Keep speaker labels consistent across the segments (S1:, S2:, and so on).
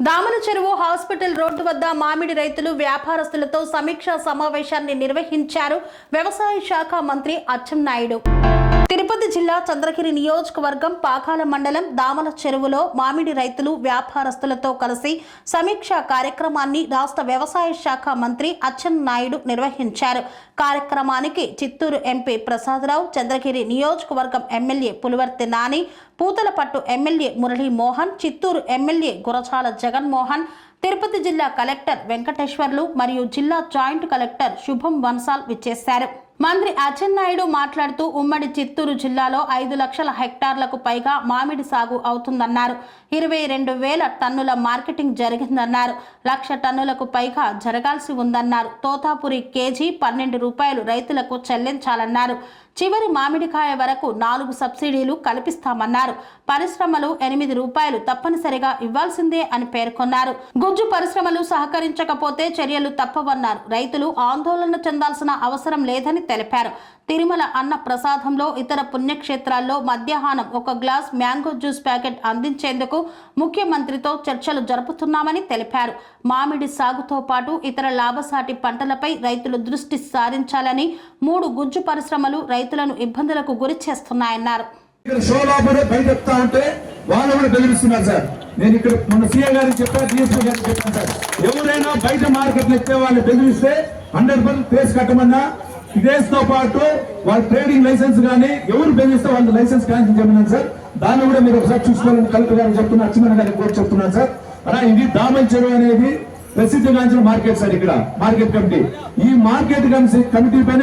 S1: దామల చెరువు hospital road వద్ద మామిడి రైతులు వ్యాపారస్తులతో సమీక్షా సమావేశాన్ని నిర్వహించారు వ్యవసాయ శాఖ మంత్రి అచ్చెన్నాయుడు. తిరుపతి జిల్లా చంద్రగిరి నియోజకవర్గం పాకాల మండలం దామల చెరువులో మామిడి రైతులు వ్యాపారస్తులతో కలిసి సమీక్షా కార్యక్రమాన్ని రాష్ట్ర వ్యవసాయ శాఖ మంత్రి అచ్చెన్నాయుడు నిర్వహించారు. కార్యక్రమానికి చిత్తూరు ఎంపీ ప్రసాదరావు, చంద్రగిరి నియోజకవర్గం MLA Pulivarthi Nani, Puthalapattu MLA Murali Mohan, Chittoor MLA Gurajala Jaganmohan, Tirupati జిల్లా కలెక్టర్ వెంకటేశ్వర్లు మరియు జిల్లా జాయింట్ కలెక్టర్ శుభం వన్సాల్ విచ్చేశారు. మంత్రి అచ్చెన్నాయుడు మాట్లాడుతూ ఉమ్మడి చిత్తూరు జిల్లాలో 5 లక్షల హెక్టార్లకు పైగా మామిడి సాగు అవుతుందన్నారు. 22,000 టన్నుల మార్కెటింగ్ జరిగిందన్నారు. 1,00,000 టన్నులకు పైగా జరగాల్సి ఉందన్నారు. తోతాపురి కేజీ 12 రూపాయలు రైతులకు చెల్లించాలన్నారు. చివరి మామిడికాయ వరకు 4 సబ్సిడీలు కల్పిస్తామన్నారు. పరిశ్రమలు 8 రూపాయలు తప్పనిసరిగా ఇవ్వాల్సిందే అని పేర్కొన్నారు. గుజ్జు పరిశ్రమలు సహకరించకపోతే చర్యలు తప్పవన్నారు. రైతులు ఆందోళన చెందాల్సిన అవసరం లేదని తెలిపారు. తిరుమల అన్న ప్రసాదంలో ఇతర పుణ్యక్షేత్రాల్లో మధ్యాహ్నం 1 గ్లాస్ మ్యాంగో జ్యూస్ ప్యాకెట్ అందించేందుకు ముఖ్యమంత్రితో చర్చలు జరుపుతున్నామని తెలిపారు. మామిడి సాగుతో పాటు ఇతర లాభసాటి పంటలపై రైతులు దృష్టి సారించాలని 3 గుజ్జు పరిశ్రమలు రైతులను ఇబ్బందులకు గురి చేస్తున్నాయన్నారు.
S2: నేను ఇక్కడ మన సీఎం గారికి చెప్పాను, డిఎస్పీ గారికి చెప్పాను సార్, ఎవరైనా బయట మార్కెట్లు ఎత్తే వాళ్ళు బెదిరిస్తే 100% కేసు కట్టమన్నా, కేసుతో పాటు వాళ్ళ ట్రేడింగ్ లైసెన్స్ కానీ ఎవరు బెదిరిస్తే వాళ్ళ లైసెన్స్ క్యాన్సిల్ చేయమన్నాను సార్. దాన్ని కూడా మీరు ఒకసారి చూసుకోవాలని కలెక్టర్ గారికి చెప్తున్నా, అచ్చెన్నాయుడు గారికి కూడా చెప్తున్నాను సార్. అలా ఇది దామల చెరువు అనేది ప్రసిద్ధిగాంచిన మార్కెట్ సార్. ఇక్కడ మార్కెట్ కమిటీ, ఈ మార్కెట్ కమిటీ పైన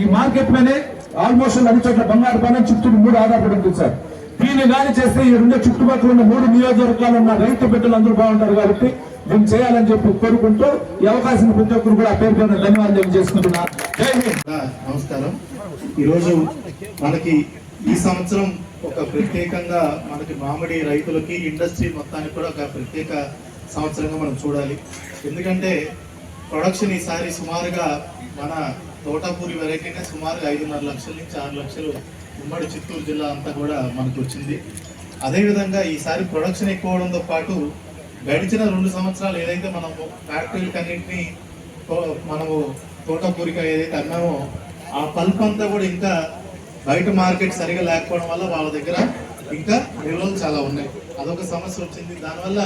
S2: ఈ మార్కెట్ పైనే ఆల్మోస్ట్ అన్ని చోట్ల బంగారు పైన చిత్తూరు 3 ఆధారపడి ఉంటుంది సార్. దీన్ని కానీ చేస్తే ఈ 2 చుట్టుపక్కల ఉన్న 3 నియోజకవర్గాలు ఉన్న రైతు బిడ్డలు అందరూ బాగుంటారు కాబట్టి మేము చేయాలని చెప్పి కోరుకుంటూ ఈ అవకాశం ప్రతి ఒక్కరు కూడా పేరు పేరున ధన్యవాదాలు చేసుకుంటున్నా. జై హింద్.
S3: నమస్కారం. ఈరోజు మనకి ఈ సంవత్సరం ఒక ప్రత్యేకంగా మనకి మామిడి రైతులకి ఇండస్ట్రీ మొత్తానికి కూడా ఒక ప్రత్యేక సంవత్సరంగా మనం చూడాలి. ఎందుకంటే ప్రొడక్షన్ ఈసారి సుమారుగా మన తోటపూరి వెరైటీనే సుమారుగా 5.5 లక్షల నుంచి 6 లక్షలు ఉమ్మడి చిత్తూరు జిల్లా అంతా కూడా మనకు వచ్చింది. అదేవిధంగా ఈసారి ప్రొడక్షన్ ఎక్కువ అవడంతో పాటు గడిచిన 2 సంవత్సరాలు ఏదైతే మనం ఫ్యాక్టరీలకు అన్నింటినీ మనము తోటపూరిక ఏదైతే అన్నామో ఆ పల్ప్ అంతా కూడా ఇంకా బయట మార్కెట్ సరిగా లేకపోవడం వల్ల వాళ్ళ దగ్గర ఇంకా నిల్వలు చాలా ఉన్నాయి. అదొక సమస్య వచ్చింది. దానివల్ల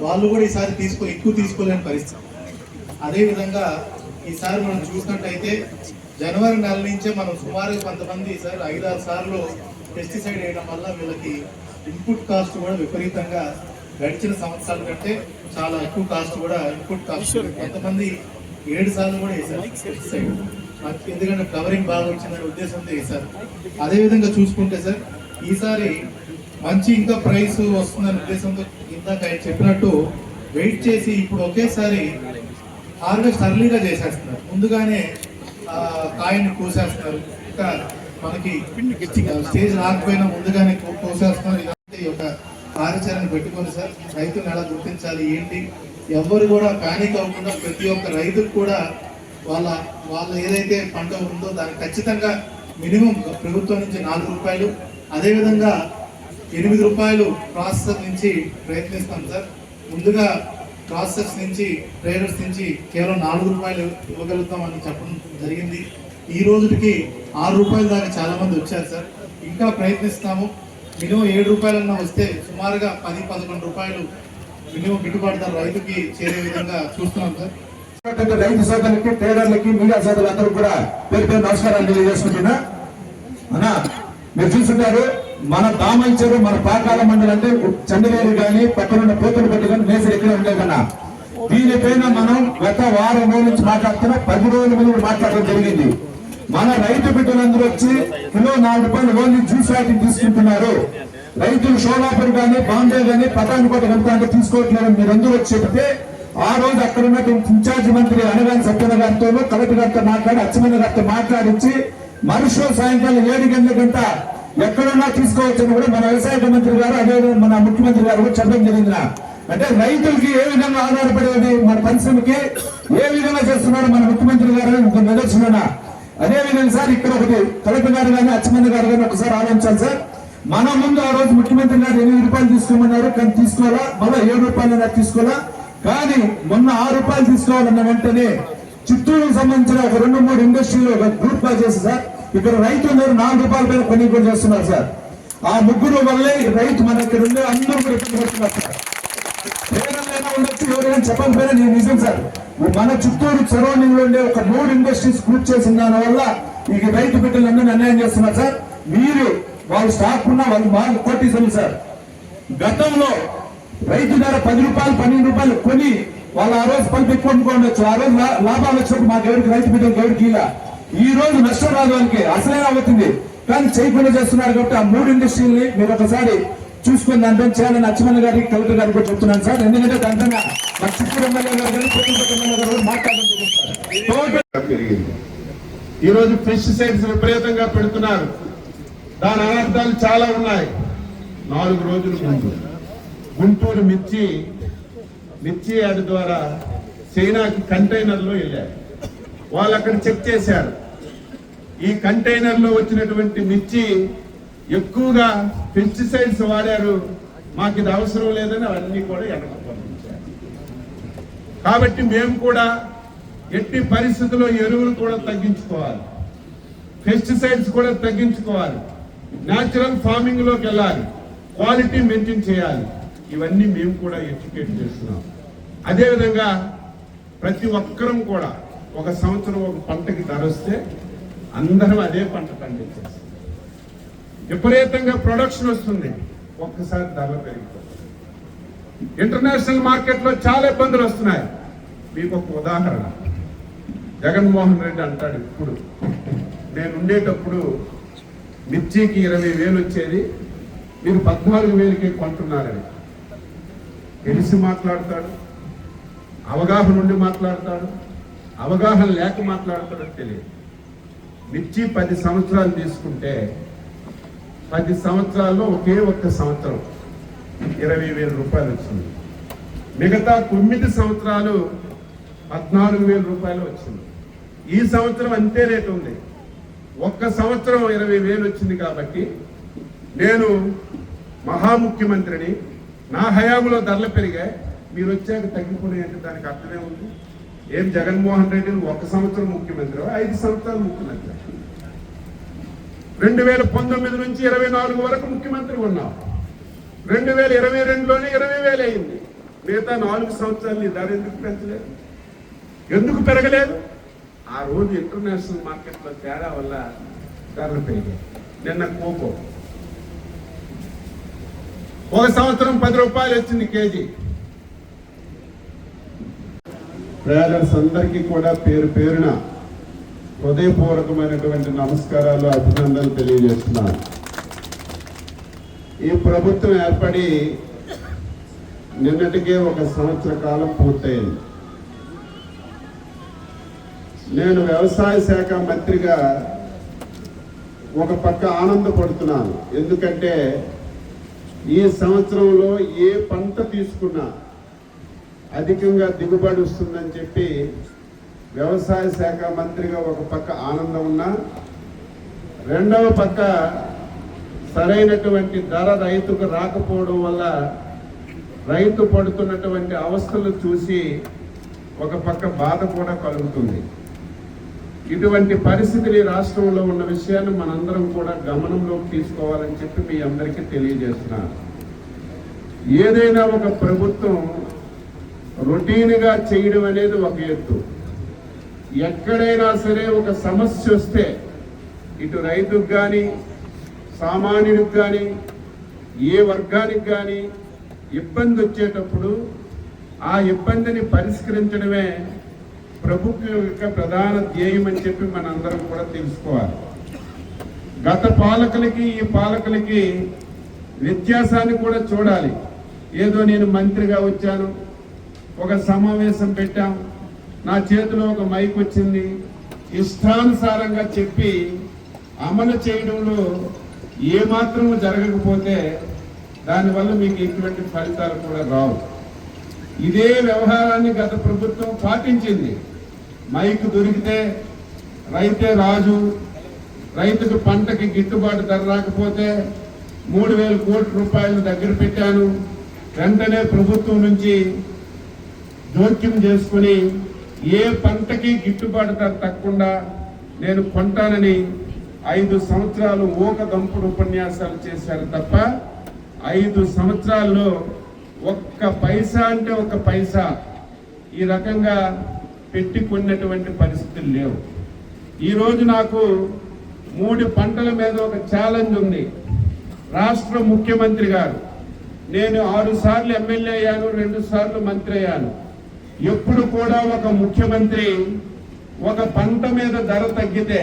S3: వాళ్ళు కూడా ఈసారి ఎక్కువ తీసుకోలేని పరిస్థితి. అదేవిధంగా ఈసారి మనం చూసినట్టయితే జనవరి నెల నుంచే మనం సుమారుగా కొంతమంది ఈసారి 5-6 సార్లు పెస్టిసైడ్ వేయడం వల్ల వీళ్ళకి ఇన్పుట్ కాస్ట్ కూడా విపరీతంగా గడిచిన సంవత్సరాల కంటే చాలా ఎక్కువ కాస్ట్ కూడా ఇన్పుట్ కాస్ట్, కొంతమంది 7 సార్లు కూడా వేశారు పెస్టిసైడ్. ఎందుకంటే కవరింగ్ బాగా వచ్చిందనే ఉద్దేశంతో వేశారు. అదేవిధంగా చూసుకుంటే సార్ ఈసారి మంచి ఇంకా ప్రైస్ వస్తుందనే ఉద్దేశంతో ఇందాక చెప్పినట్టు వెయిట్ చేసి ఇప్పుడు ఒకేసారి హార్వెస్ట్ అర్లీగా చేసేస్తున్నారు. ముందుగానే కాయని కోసేస్తున్నారు. ఇంకా మనకి స్టేజ్ రాకపోయినా ముందుగానే కోసేస్తున్నారు. ఇదంతా ఈ యొక్క కార్యాచరణ పెట్టుకొని సార్ రైతులను ఎలా గుర్తించాలి ఏంటి, ఎవరు కూడా ప్యానిక్ అవ్వకుండా ప్రతి ఒక్క రైతుకు కూడా వాళ్ళ ఏదైతే పంట ఉందో దానికి ఖచ్చితంగా మినిమం ప్రభుత్వం నుంచి 4 రూపాయలు, అదేవిధంగా 8 రూపాయలు ప్రాసెసర్ నుంచి ప్రయత్నిస్తాం సార్. ముందుగా ప్రాసెసర్స్ నుంచి ట్రేడర్స్ నుంచి కేవలం 4 రూపాయలు ఇవ్వగలుగుతామని చెప్పడం జరిగింది. ఈ రోజుకి 6 రూపాయల దాకా చాలా మంది వచ్చారు సార్. ఇంకా ప్రయత్నిస్తాము. మినిమం 7 రూపాయలన్నా వస్తే సుమారుగా 10-11 రూపాయలు మినిమం గిట్టుబాటు ధర రైతుకి చేరే విధంగా చూస్తున్నాం సార్.
S2: రైతు సోదరులకి, ట్రేడర్లకి, మీడియా సోదరులందరూ కూడా పేరు పేరు నమస్కారాలు తెలియజేసుకుంటున్నా. అన్నా మీరు చూస్తుంటారు మన దామల చెరువు మన పాకాల మండలం అంటే చంద్రగిరి కానీ పక్కన పూతలపట్టు కానీ మేసరి ఎక్కడ ఉండే కన్నా దీనిపైన మనం గత వారం రోజుల నుంచి మాట్లాడుతున్నా, 10 రోజుల ముందు మాట్లాడడం జరిగింది. మన రైతు బిడ్డలందరూ వచ్చి కిలో 4 రూపాయలు ఓన్లీ జ్యూస్ ప్యాకెట్ తీసుకుంటున్నారు. రైతులు షోలాపూర్ కానీ బాంబే కానీ పటాన్కోట కనుక తీసుకోవట్లేదని మీరందరూ వచ్చి చెప్తే ఆ రోజు అక్కడ ఉన్న ఇన్ఛార్జ్ మంత్రి అనగాని సత్యన గారితో కలెక్టర్ గారితో మాట్లాడి అచ్చెన్నాయుడు గారితో మాట్లాడించి మరుసటి సాయంకాలం 7 గంటలకంట ఎక్కడున్నా తీసుకోవచ్చని కూడా మన వ్యవసాయ మంత్రి గారు అదేవిధంగా మన ముఖ్యమంత్రి గారు కూడా చెప్పడం జరిగింది. అంటే రైతులకి ఏ విధంగా ఆధారపడేది, మన పరిశ్రమకి ఏ విధంగా చేస్తున్నాడు మన ముఖ్యమంత్రి గారు నిదర్శన. అదేవిధంగా సార్ ఇక్కడ ఒకటి కలెక్టర్ గారు కానీ అచ్చెన్నాయుడు గారు కానీ ఒకసారి ఆలోచించాలి సార్. మన ముందు ఆ రోజు ముఖ్యమంత్రి గారు 8 రూపాయలు తీసుకోమన్నారు, కానీ తీసుకోవాలా, మళ్ళీ 7 రూపాయలు తీసుకోవాలా. కానీ మొన్న 6 రూపాయలు తీసుకోవాలన్న వెంటనే చిత్తూరుకు సంబంధించిన ఒక 2-3 ఇండస్ట్రీలు ఒక గ్రూప్ గా చేసి సార్ ఇక్కడ రైతులందరూ 4 రూపాయల పైన కొనుగోలు చేస్తున్నారు సార్. ఆ ముగ్గురు వల్లే రైతు మన ఇక్కడ ఉండే అందరూ కూడా ఇబ్బంది పడుతున్నారు సార్. పేదలైనా ఉండొచ్చు, ఎవరైనా చెప్పకపోయినా నేను నిజం సార్. మన చిత్తూరు సరౌండింగ్ లో ఉండే ఒక 3 ఇండస్ట్రీస్ గ్రూప్ చేసిన దాని వల్ల ఈ రైతు బిడ్డలందరూ అన్యాయం చేస్తున్నారు సార్. మీరు వాళ్ళు స్టాక్ ఉన్నా వాళ్ళు బాగా కోటీసులు సార్. గతంలో రైతు ధర 10 రూపాయలు 12 రూపాయలు కొని వాళ్ళు ఆ రోజు పలుపు ఎక్కువ అనుకోవచ్చు. ఆ రోజు లాభాలు వచ్చినప్పుడు మాకు ఎవరికి రైతు బిడ్డలకు ఎవరికి ఇలా ఈ రోజు నష్టం రాదు వాళ్ళకి, అసలైనా అవుతుంది. కానీ చేయకుండా చేస్తున్నారు కాబట్టి ఆ 3 ఇండస్ట్రీని మీరు ఒకసారి చూసుకుని దాంట్లో చేయాలని అచ్చమల్లి గారికి కలెక్టర్ గారికి కూడా చెప్తున్నాను సార్. ఎందుకంటే దాంట్లో మా చిత్తూరు ఎమ్మెల్యే గారు కానీ కొత్తపేట ఎమ్మెల్యే గారు కూడా మాట్లాడడం
S4: పెరిగింది. ఈరోజు పెస్టిసైడ్స్ విపరీతంగా పెడుతున్నారు. దాని అనర్థాలు చాలా ఉన్నాయి. 4 రోజుల ముందు గుంటూరు మిర్చి యార్డు ద్వారా చైనాకి కంటైనర్లో వెళ్ళారు. వాళ్ళు అక్కడ చెక్ చేశారు. ఈ కంటైనర్లో వచ్చినటువంటి మిర్చి ఎక్కువగా పెస్టిసైడ్స్ వాడారు, మాకు ఇది అవసరం లేదని అవన్నీ కూడా వెనక్కి పంపించారు. కాబట్టి మేము కూడా ఎట్టి పరిస్థితుల్లో ఎరువులు కూడా తగ్గించుకోవాలి, పెస్టిసైడ్స్ కూడా తగ్గించుకోవాలి, న్యాచురల్ ఫార్మింగ్ లోకి వెళ్ళాలి, క్వాలిటీ మెయింటైన్ చేయాలి. ఇవన్నీ మేము కూడా ఎడ్యుకేట్ చేస్తున్నాం. అదేవిధంగా ప్రతి ఒక్కరం కూడా ఒక సంవత్సరం ఒక పంటకి ధర వస్తే అందరం అదే పంట పండించేస్తాం. విపరీతంగా ప్రొడక్షన్ వస్తుంది, ఒక్కసారి ధరలు పెరిగిపోతుంది. ఇంటర్నేషనల్ మార్కెట్లో చాలా ఇబ్బందులు వస్తున్నాయి. మీకు ఒక ఉదాహరణ, జగన్మోహన్ రెడ్డి అంటాడు, ఇప్పుడు నేను ఉండేటప్పుడు మిర్చికి 20,000 వచ్చేది, మీరు 14,000కే కొంటున్నారని. తెలిసి మాట్లాడతాడు, అవగాహన ఉండి మాట్లాడతాడు, అవగాహన లేక మాట్లాడతాడని తెలియదు. మిర్చి 10 సంవత్సరాలు తీసుకుంటే 10 సంవత్సరాల్లో ఒకే ఒక్క సంవత్సరం 20,000 రూపాయలు వచ్చింది. మిగతా 9 సంవత్సరాలు 14,000 రూపాయలు వచ్చింది. ఈ సంవత్సరం అంతే రేటు ఉంది. ఒక్క సంవత్సరం 20,000 వచ్చింది. కాబట్టి నేను మహాముఖ్యమంత్రిని, నా హయాంలో ధరలు పెరిగాయి, మీరు వచ్చాక తగ్గిపోయాయంటే దానికి అర్థమే ఉంది. ఏం జగన్మోహన్ రెడ్డి ఒక సంవత్సరం ముఖ్యమంత్రి, 5 సంవత్సరాలు ముఖ్యమంత్రి, 2019 నుంచి 24 వరకు ముఖ్యమంత్రి ఉన్నాం. 2022లోనే 20,000 అయింది. మిగతా 4 సంవత్సరాలు ధర ఎందుకు పెంచలేదు, ఎందుకు పెరగలేదు? ఆ రోజు ఇంటర్నేషనల్ మార్కెట్లో తేడా వల్ల ధరలు పెరిగాయి. నిన్న కోకో ఒక సంవత్సరం 10 రూపాయలు వచ్చింది కేజీ. ట్రేడర్స్ అందరికీ కూడా పేరు పేరున హృదయపూర్వకమైనటువంటి నమస్కారాలు, అభినందనలు తెలియజేస్తున్నాను. ఈ ప్రభుత్వం ఏర్పడి నిన్నటికే 1 సంవత్సర కాలం పూర్తయింది. నేను వ్యవసాయ శాఖ మంత్రిగా ఒక పక్క ఆనందపడుతున్నాను. ఎందుకంటే ఈ సంవత్సరంలో ఏ పంట తీసుకున్నా అధికంగా దిగుబడి వస్తుందని చెప్పి వ్యవసాయ శాఖ మంత్రిగా ఒక పక్క ఆనందం ఉన్నా, రెండవ పక్క సరైనటువంటి ధర రైతుకు రాకపోవడం వల్ల రైతు పడుతున్నటువంటి అవస్థలు చూసి ఒక పక్క బాధ కూడా కలుగుతుంది. ఇటువంటి పరిస్థితులు ఈ రాష్ట్రంలో ఉన్న విషయాన్ని మనందరం కూడా గమనంలోకి తీసుకోవాలని చెప్పి మీ అందరికీ తెలియజేస్తున్నాను. ఏదైనా ఒక ప్రభుత్వం రొటీన్గా చేయడం అనేది ఒక ఎత్తు. ఎక్కడైనా సరే ఒక సమస్య వస్తే ఇటు రైతుకు కానీ, సామాన్యుడికి కానీ, ఏ వర్గానికి కానీ ఇబ్బంది వచ్చేటప్పుడు ఆ ఇబ్బందిని పరిష్కరించడమే ప్రభుత్వం యొక్క ప్రధాన ధ్యేయం అని చెప్పి మనందరం కూడా తెలుసుకోవాలి. గత పాలకులకి ఈ పాలకులకి వ్యత్యాసాన్ని కూడా చూడాలి. ఏదో నేను మంత్రిగా వచ్చాను, ఒక సమావేశం పెట్టాం, నా చేతిలో ఒక మైక్ వచ్చింది, ఇష్టానుసారంగా చెప్పి అమలు చేయడంలో ఏమాత్రం జరగకపోతే దానివల్ల మీకు ఎటువంటి ఫలితాలు కూడా రావు. ఇదే వ్యవహారాన్ని గత ప్రభుత్వం పాటించింది. మైక్ దొరికితే రైతే రాజు, రైతుకు పంటకి గిట్టుబాటు ధర రాకపోతే 3,000 కోట్ల రూపాయలు దగ్గర పెట్టాను. వెంటనే ప్రభుత్వం నుంచి జోక్యం చేసుకుని ఏ పంటకి గిట్టుబాటు ధర తగ్గకుండా నేను కొంటానని 5 సంవత్సరాలు ఊకదంపుడు ఉపన్యాసాలు చేశారు తప్ప 5 సంవత్సరాల్లో ఒక్క పైసా అంటే ఒక్క పైసా ఈ రకంగా పెట్టి కొన్నటువంటి పరిస్థితులు లేవు. ఈరోజు నాకు 3 పంటల మీద ఒక ఛాలెంజ్ ఉంది. రాష్ట్ర ముఖ్యమంత్రి గారు, నేను 6 సార్లు ఎమ్మెల్యే అయ్యాను, 2 సార్లు మంత్రి అయ్యాను. ఎప్పుడు కూడా ఒక ముఖ్యమంత్రి ఒక పంట మీద ధర తగ్గితే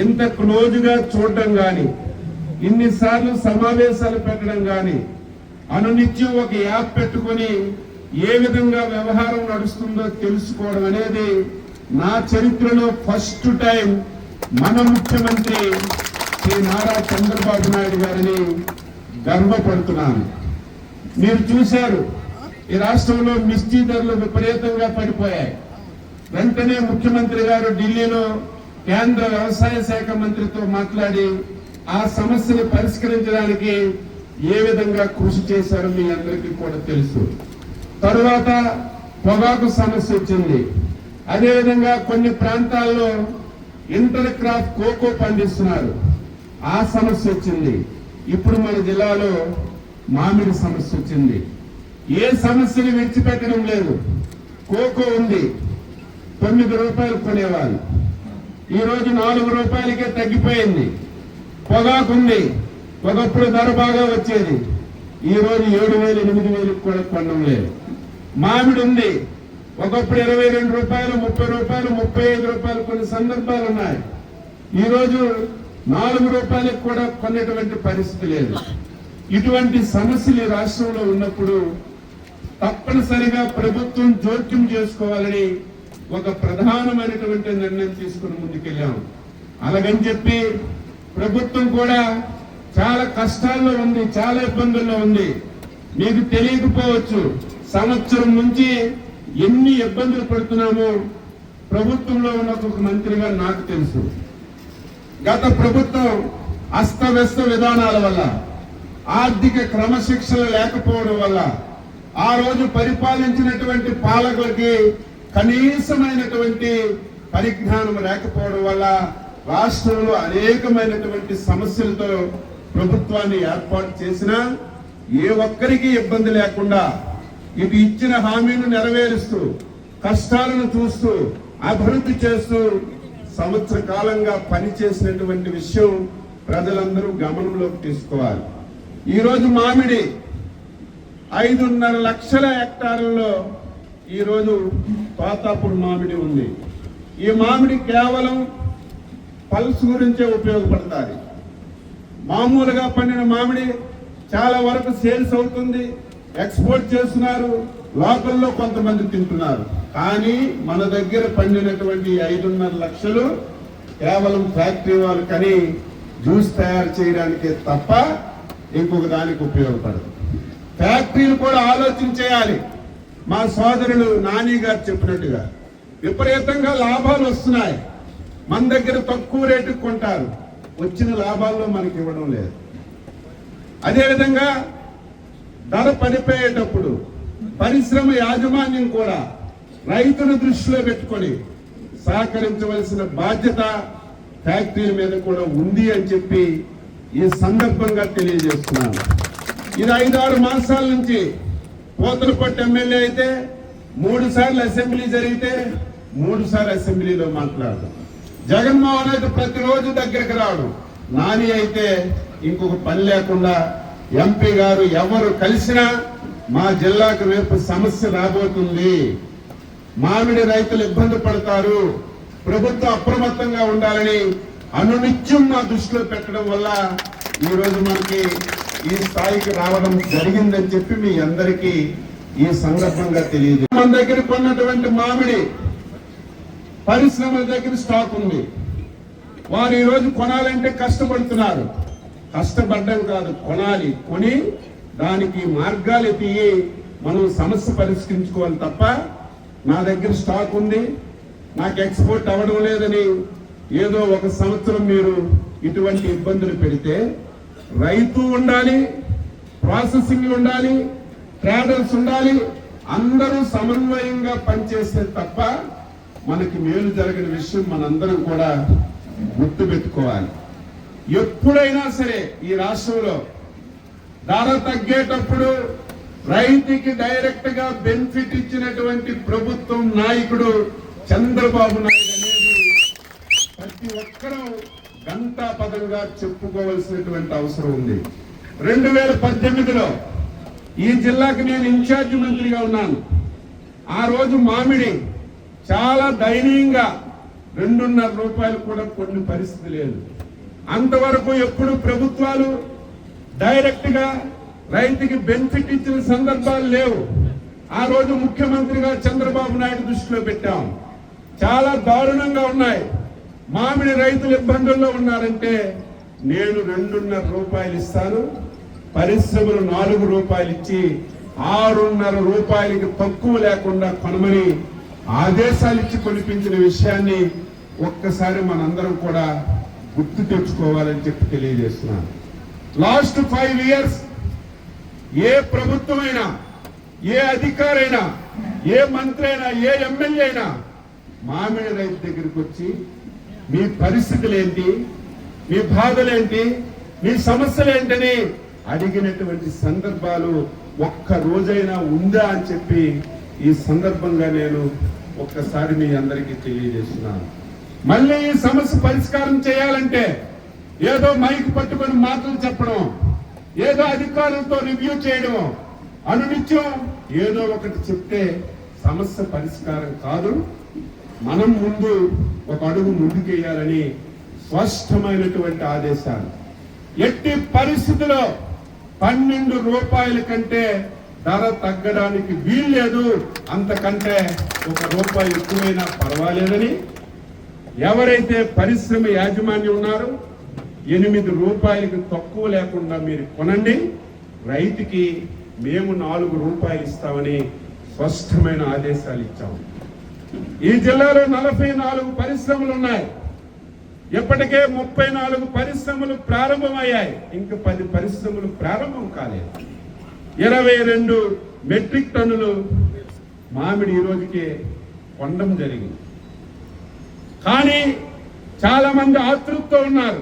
S4: ఇంత క్లోజ్గా చూడడం కానీ, ఇన్నిసార్లు సమావేశాలు పెట్టడం కానీ, అనునిత్యం ఒక యాప్ పెట్టుకొని ఏ విధంగా వ్యవహారం నడుస్తుందో తెలుసుకోవడం అనేది నా చరిత్రలో ఫస్ట్ టైం మన ముఖ్యమంత్రి శ్రీ నారా చంద్రబాబు నాయుడు గారిని గర్వపడుతున్నాను. మీరు చూశారు, ఈ రాష్ట్రంలో మిర్చి ధరలు విపరీతంగా పడిపోయాయి. వెంటనే ముఖ్యమంత్రి గారు ఢిల్లీలో కేంద్ర వ్యవసాయ శాఖ మంత్రితో మాట్లాడి ఆ సమస్యను పరిష్కరించడానికి ఏ విధంగా కృషి చేశారో మీ అందరికీ కూడా తెలుసు. తరువాత పొగాకు సమస్య వచ్చింది. అదేవిధంగా కొన్ని ప్రాంతాల్లో ఇంటర్ క్రాప్ కోకో పండిస్తున్నారు, ఆ సమస్య వచ్చింది. ఇప్పుడు మన జిల్లాలో మామిడి సమస్య వచ్చింది. ఏ సమస్యని విడిచిపెట్టడం లేదు. కోకో ఉంది, 9 రూపాయలు కొనేవాళ్ళు, ఈరోజు 4 రూపాయలకే తగ్గిపోయింది. పొగాకు ఉంది, ఒకప్పుడు ధర బాగా వచ్చేది, ఈరోజు 7,000 8,000 కూడా కొనడం లేదు. మామిడి ఉంది, ఒకప్పుడు 22 రూపాయలు, 30 రూపాయలు, 35 రూపాయలు కొన్ని సందర్భాలు ఉన్నాయి, ఈరోజు 4 రూపాయలకు కూడా కొనేటువంటి పరిస్థితి లేదు. ఇటువంటి సమస్యలు ఈ రాష్ట్రంలో ఉన్నప్పుడు తప్పనిసరిగా ప్రభుత్వం జోక్యం చేసుకోవాలని ఒక ప్రధానమైనటువంటి నిర్ణయం తీసుకుని ముందుకెళ్ళాం. అలాగని చెప్పి ప్రభుత్వం కూడా చాలా కష్టాల్లో ఉంది, చాలా ఇబ్బందుల్లో ఉంది. మీకు తెలియకపోవచ్చు, సంవత్సరం నుంచి ఎన్ని ఇబ్బందులు పడుతున్నామో ప్రభుత్వంలో ఉన్న ఒక మంత్రిగా నాకు తెలుసు. గత ప్రభుత్వం అస్తవ్యస్త విధానాల వల్ల, ఆర్థిక క్రమశిక్షణ లేకపోవడం వల్ల, ఆ రోజు పరిపాలించినటువంటి పాలకులకి కనీసమైనటువంటి పరిజ్ఞానం లేకపోవడం వల్ల రాష్ట్రంలో అనేకమైనటువంటి సమస్యలతో ప్రభుత్వాన్ని ఏర్పాటు చేసినా ఏ ఒక్కరికి ఇబ్బంది లేకుండా ఇటు ఇచ్చిన హామీని నెరవేరుస్తూ, కష్టాలను చూస్తూ, అభివృద్ధి చేస్తూ సంవత్సర కాలంగా పనిచేసినటువంటి విషయం ప్రజలందరూ గమనంలోకి తీసుకోవాలి. ఈరోజు మామిడి 5.5 లక్షల హెక్టార్లలో ఈరోజు తోతాపూర్ మామిడి ఉంది. ఈ మామిడి కేవలం పల్స్ గురించే ఉపయోగపడుతుంది. మామూలుగా పండిన మామిడి చాలా వరకు సేల్స్ అవుతుంది, ఎక్స్పోర్ట్ చేస్తున్నారు, లోకల్లో కొంతమంది తింటున్నారు. కానీ మన దగ్గర పండినటువంటి 5.5 లక్షలు కేవలం ఫ్యాక్టరీ వాళ్ళు కానీ జ్యూస్ తయారు చేయడానికే తప్ప ఇంకొక దానికి ఉపయోగపడదు. ఫ్యాక్టరీలు కూడా ఆలోచించేయాలి. మా సోదరులు నాని గారు చెప్పినట్టుగా విపరీతంగా లాభాలు వస్తున్నాయి, మన దగ్గర తక్కువ రేటుకు కొంటారు, వచ్చిన లాభాల్లో మనకి ఇవ్వడం లేదు. అదేవిధంగా ధర పడిపోయేటప్పుడు పరిశ్రమ యాజమాన్యం కూడా రైతును దృష్టిలో పెట్టుకొని సహకరించవలసిన బాధ్యత ఫ్యాక్టరీల మీద కూడా ఉంది అని చెప్పి ఈ సందర్భంగా తెలియజేస్తున్నాను. ఇది 5-6 మాసాల నుంచి పోతలపట్టు ఎమ్మెల్యే అయితే 3 సార్లు అసెంబ్లీ జరిగితే 3 సార్లు అసెంబ్లీలో మాట్లాడడం. జగన్మోహన్ అయితే ప్రతిరోజు దగ్గరికి రావడం. నాని అయితే ఇంకొక పని లేకుండా ఎంపీ గారు ఎవరు కలిసినా మా జిల్లాకు రేపు సమస్య రాబోతుంది, మామిడి రైతులు ఇబ్బంది పడతారు, ప్రభుత్వం అప్రమత్తంగా ఉండాలని అనునిత్యం మా దృష్టిలో పెట్టడం వల్ల ఈరోజు మనకి ఈ స్థాయికి రావడం జరిగిందని చెప్పి మీ అందరికీ ఈ సందర్భంగా తెలియదు. మన దగ్గర కొన్నటువంటి మామిడి పరిశ్రమల దగ్గర స్టాక్ ఉంది, వారు ఈరోజు కొనాలంటే కష్టపడుతున్నారు. కష్టపడడం కాదు, కొనాలి, కొని దానికి మార్గాలు ఎత్తి మనం సమస్య పరిష్కరించుకోవాలి తప్ప నా దగ్గర స్టాక్ ఉంది, నాకు ఎక్స్పోర్ట్ అవ్వడం లేదని ఏదో ఒక సంవత్సరం మీరు ఇటువంటి ఇబ్బందులు పెడితే రైతు ఉండాలి, ప్రాసెసింగ్ ఉండాలి, ట్రేడర్స్ ఉండాలి. అందరూ సమన్వయంగా పనిచేస్తే తప్ప మనకి మేలు జరిగిన విషయం మనందరం కూడా గుర్తుపెట్టుకోవాలి. ఎప్పుడైనా సరే ఈ రాష్ట్రంలో ధర తగ్గేటప్పుడు రైతుకి డైరెక్ట్ గా బెనిఫిట్ ఇచ్చినటువంటి ప్రభుత్వం నాయకుడు చంద్రబాబు నాయుడు అనేది ప్రతి ఒక్కరూ గంటాపదంగా చెప్పుకోవాల్సినటువంటి అవసరం ఉంది. 2018లో ఈ జిల్లాకు నేను ఇన్ఛార్జి మంత్రిగా ఉన్నాను. ఆ రోజు మామిడి చాలా దయనీయంగా 2.5 రూపాయలు కూడా కొన్ని పరిస్థితి లేదు. అంతవరకు ఎప్పుడు ప్రభుత్వాలు డైరెక్ట్ గా రైతుకి బెనిఫిట్ ఇచ్చిన సందర్భాలు లేవు. ఆ రోజు ముఖ్యమంత్రిగా చంద్రబాబు నాయుడు దృష్టిలో పెట్టాం. చాలా దారుణంగా ఉన్నాయి. మామిడి రైతులు ఇబ్బందుల్లో ఉన్నారంటే నేను 2.5 రూపాయలు ఇస్తాను, పరిశ్రమలు 4 రూపాయలు ఇచ్చి 6.5 రూపాయలకి తక్కువ లేకుండా కొనమని ఆదేశాలు ఇచ్చి కొనిపించిన విషయాన్ని ఒక్కసారి మనందరం కూడా గుర్తు తెచ్చుకోవాలని చెప్పి తెలియజేస్తున్నాను. లాస్ట్ 5 ఇయర్స్ ఏ ప్రభుత్వమైనా, ఏ అధికారైనా, ఏ మంత్రి అయినా, ఏ ఎమ్మెల్యే అయినా మామిడి రైతు దగ్గరికి వచ్చి మీ పరిస్థితులు ఏంటి, మీ బాధలేంటి, మీ సమస్యలేంటని అడిగినటువంటి సందర్భాలు ఒక్క రోజైనా ఉందా అని చెప్పి ఈ సందర్భంగా నేను ఒక్కసారి మీ అందరికీ తెలియజేస్తున్నాను. మళ్ళీ ఈ సమస్య పరిష్కారం చేయాలంటే ఏదో మైక్ పట్టుకొని మాటలు చెప్పడం, ఏదో అధికారులతో రివ్యూ చేయడం, అనునిత్యం ఏదో ఒకటి చెప్తే సమస్య పరిష్కారం కాదు. మనం ముందు ఒక అడుగు ముందుకేయాలని స్పష్టమైనటువంటి ఆదేశాలు. ఎట్టి పరిస్థితిలో 12 రూపాయల కంటే ధర తగ్గడానికి వీల్లేదు, అంతకంటే 1 రూపాయి ఎక్కువైనా పర్వాలేదని ఎవరైతే పరిశ్రమ యాజమాన్యం ఉన్నారో 8 రూపాయలకి తక్కువ లేకుండా మీరు కొనండి, రైతుకి మేము 4 రూపాయలు ఇస్తామని స్పష్టమైన ఆదేశాలు ఇచ్చాము. ఈ జిల్లాలో 44 పరిశ్రమలు ఉన్నాయి. ఇప్పటికే 34 పరిశ్రమలు ప్రారంభమయ్యాయి. ఇంకా 10 పరిశ్రమలు ప్రారంభం కాలేదు. 22 మెట్రిక్ టన్నులు మామిడి ఈ రోజుకే కొనడం జరిగింది. కానీ చాలా మంది ఆతృతతో ఉన్నారు.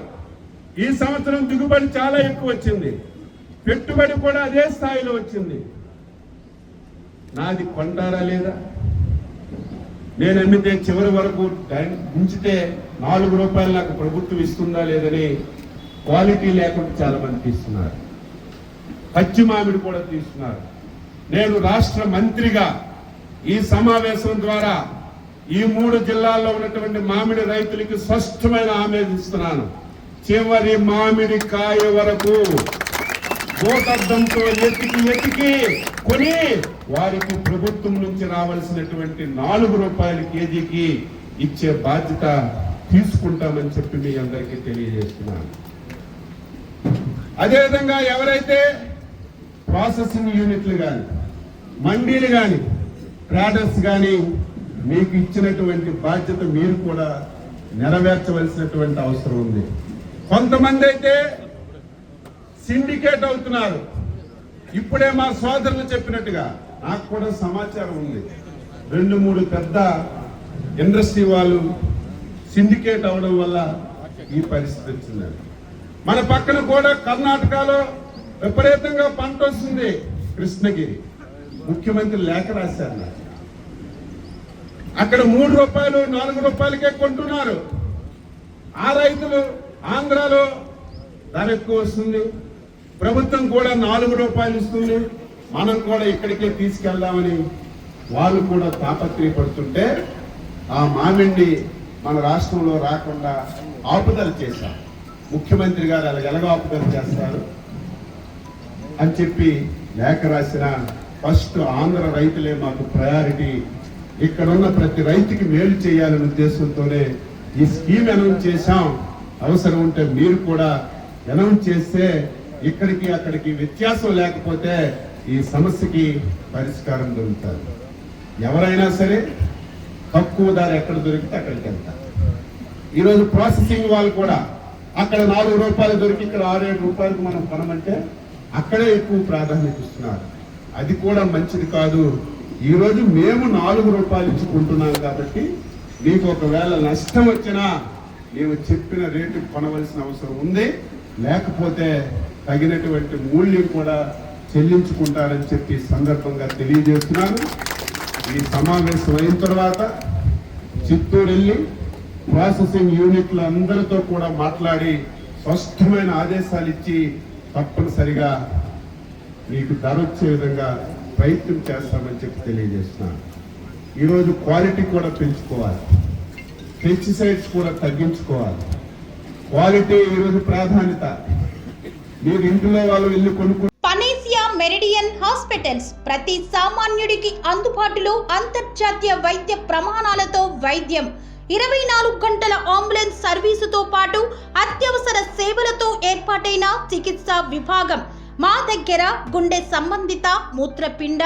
S4: ఈ సంవత్సరం దిగుబడి చాలా ఎక్కువ వచ్చింది, పెట్టుబడి కూడా అదే స్థాయిలో వచ్చింది. నాది కొంటారా లేదా? నేను అమ్మితే చివరి వరకు ఉంచితే 4 రూపాయలు నాకు ప్రభుత్వం ఇస్తుందా లేదని క్వాలిటీ లేకుండా చాలా మంది తీస్తున్నారు. పచ్చి మామిడి కూడా తీస్తున్నారు. నేను రాష్ట్ర మంత్రిగా ఈ సమావేశం ద్వారా ఈ 3 జిల్లాల్లో ఉన్నటువంటి మామిడి రైతులకి స్పష్టమైన హామీ ఇస్తున్నాను. చివరి మామిడి కాయ వరకు గోతర్దంతో ఎతికి కొని వారికి ప్రభుత్వం నుంచి రావాల్సినటువంటి 4 రూపాయల కేజీకి ఇచ్చే బాధ్యత తీసుకుంటామని చెప్పి మీ అందరికీ తెలియజేస్తున్నాను. అదేవిధంగా ఎవరైతే ప్రాసెసింగ్ యూనిట్లు కానీ, మండీలు కానీ, ట్రేడర్స్ కానీ మీకు ఇచ్చినటువంటి బాధ్యత మీరు కూడా నెరవేర్చవలసినటువంటి అవసరం ఉంది. కొంతమంది అయితే సిండికేట్ అవుతున్నారు. ఇప్పుడే మా సోదరులు చెప్పినట్టుగా నాకు కూడా సమాచారం ఉంది. 2-3 పెద్ద ఇండస్ట్రీ వాళ్ళు సిండికేట్ అవడం వల్ల ఈ పరిస్థితి వచ్చిందండి. మన పక్కన కూడా కర్ణాటకలో విపరీతంగా పంట వస్తుంది. కృష్ణగిరి ముఖ్యమంత్రి లేఖ రాశారు. అక్కడ 3 రూపాయలు 4 రూపాయలకే కొంటున్నారు. ఆ రైతులు ఆంధ్రాలో ధర ఎక్కువ వస్తుంది, ప్రభుత్వం కూడా 4 రూపాయలు ఇస్తుంది, మనం కూడా ఇక్కడికే తీసుకెళ్దామని వాళ్ళు కూడా తాపత్రయపడుతుంటే ఆ మామిడిని మన రాష్ట్రంలో రాకుండా ఆపుదల చేశారు. ముఖ్యమంత్రి గారు అలా ఎలాగో ఆపుదల చేస్తారు అని చెప్పి లేఖ రాసిన ఫస్ట్ ఆంధ్ర రైతులే మాకు ప్రయారిటీ, ఇక్కడ ఉన్న ప్రతి రైతుకి మేలు చేయాలనే ఉద్దేశంతోనే ఈ స్కీమ్ అనౌన్స్ చేశాం. అవసరం ఉంటే మీరు కూడా అనౌన్స్ చేస్తే ఇక్కడికి అక్కడికి వ్యత్యాసం లేకపోతే ఈ సమస్యకి పరిష్కారం దొరుకుతుంది. ఎవరైనా సరే తక్కువ ధర ఎక్కడ దొరికితే అక్కడికి వెళ్తారు. ఈరోజు ప్రాసెసింగ్ వాళ్ళు కూడా అక్కడ 4 రూపాయలు దొరికి ఇక్కడ 6-7 రూపాయలకు మనం కొనమంటే అక్కడే ఎక్కువ ప్రాధాన్యత ఇస్తున్నారు. అది కూడా మంచిది కాదు. ఈరోజు మేము 4 రూపాయలు ఇచ్చుకుంటున్నాం కాబట్టి నీకు ఒకవేళ నష్టం వచ్చినా నీవు చెప్పిన రేటు కొనవలసిన అవసరం ఉంది, లేకపోతే తగినటువంటి మూల్యం కూడా చెల్లించుకుంటారని చెప్పి సందర్భంగా తెలియజేస్తున్నాను. ఈ సమావేశం అయిన తర్వాత చిత్తూరు వెళ్ళి ప్రాసెసింగ్ యూనిట్ల అందరితో కూడా మాట్లాడి స్పష్టమైన ఆదేశాలు ఇచ్చి తప్పనిసరిగా మీకు ధర వచ్చే విధంగా ప్రయత్నం చేస్తామని చెప్పి తెలియజేస్తున్నాను. ఈరోజు క్వాలిటీ కూడా పెంచుకోవాలి, పెస్టిసైడ్స్ కూడా తగ్గించుకోవాలి. క్వాలిటీ ఈరోజు ప్రాధాన్యత. మీరు ఇంట్లో వాళ్ళు వెళ్ళి కొనుక్కు
S1: పనేసియా మెరిడియన్ హాస్పిటల్స్ ప్రతి సామాన్యుడికి అందుబాటులో అంతర్జాతీయ వైద్య ప్రమాణాలతో వైద్యం, 24 గంటల అంబులెన్స్ సర్వీసుతో పాటు అత్యవసర సేవలతో ఏర్పాటైన చికిత్సా విభాగం. మా దగ్గర గుండె సంబంధిత, మూత్రపిండ,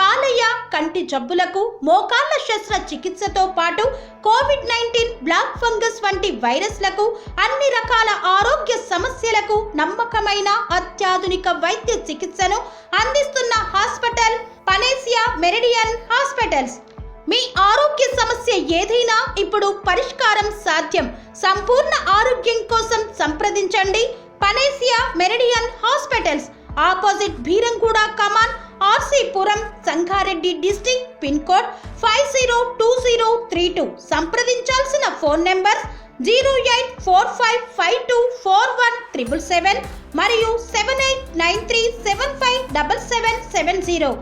S1: కాలేయ, కంటి జబ్బులకు, మోకాళ్ల శస్త్ర చికిత్సతో పాటు కోవిడ్-19, బ్లాక్ ఫంగస్ వంటి వైరస్లకు, అన్ని రకాల ఆరోగ్య సమస్యలకు నమ్మకమైన అత్యాధునిక వైద్య చికిత్సను అందిస్తున్న హాస్పిటల్ పనేసియా మెరిడియన్ హాస్పిటల్స్. మీ ఆరోగ్య సమస్య ఏదైనా ఇప్పుడు పరిష్కారం సాధ్యం. సంపూర్ణ ఆరోగ్యం కోసం సంప్రదించండి Panacea Meridian hospitals, opposite Bheeramguda Kaman, RC Puram, Sangareddy district, pin code 502032. సంప్రదించాల్సిన ఫోన్ నెంబర్ 0845524177 మరియు 7893757770.